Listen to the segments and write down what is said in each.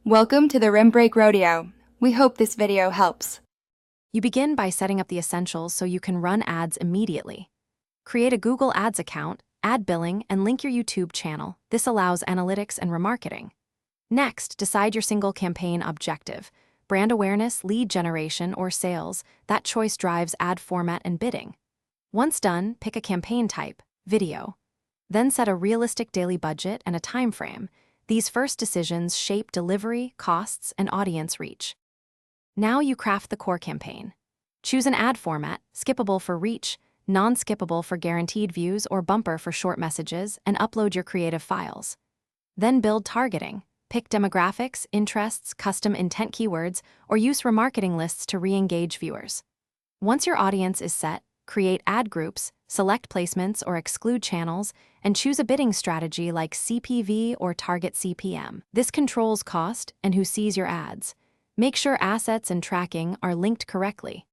Welcome to the Rim Break Rodeo. We hope this video helps. You begin by setting up the essentials so you can run ads immediately. Create a Google Ads account, ad billing, and link your YouTube channel. This allows analytics and remarketing. Next, decide your single campaign objective: brand awareness, lead generation, or sales. That choice drives ad format and bidding. Once done, pick a campaign type, video. Then set a realistic daily budget and a time frame. These first decisions shape delivery, costs, and audience reach. Now you craft the core campaign. Choose an ad format, skippable for reach, non-skippable for guaranteed views, or bumper for short messages, and upload your creative files. Then build targeting. Pick demographics, interests, custom intent keywords, or use remarketing lists to re-engage viewers. Once your audience is set, create ad groups, select placements or exclude channels, and choose a bidding strategy like CPV or target CPM. This controls cost and who sees your ads. Make sure assets and tracking are linked correctly.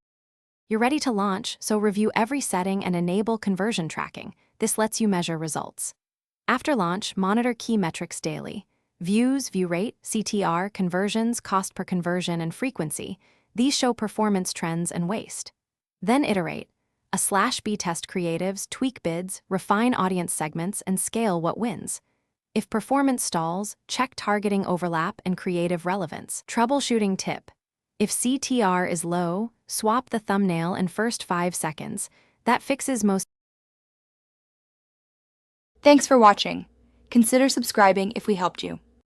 You're ready to launch, so review every setting and enable conversion tracking. This lets you measure results. After launch, monitor key metrics daily: views, view rate, CTR, conversions, cost per conversion, and frequency. These show performance trends and waste. Then iterate. /B test creatives, tweak bids, refine audience segments, and scale what wins. If performance stalls, check targeting overlap and creative relevance. Troubleshooting tip: if CTR is low, swap the thumbnail in first 5 seconds. That fixes most. Thanks for watching. Consider subscribing if we helped you.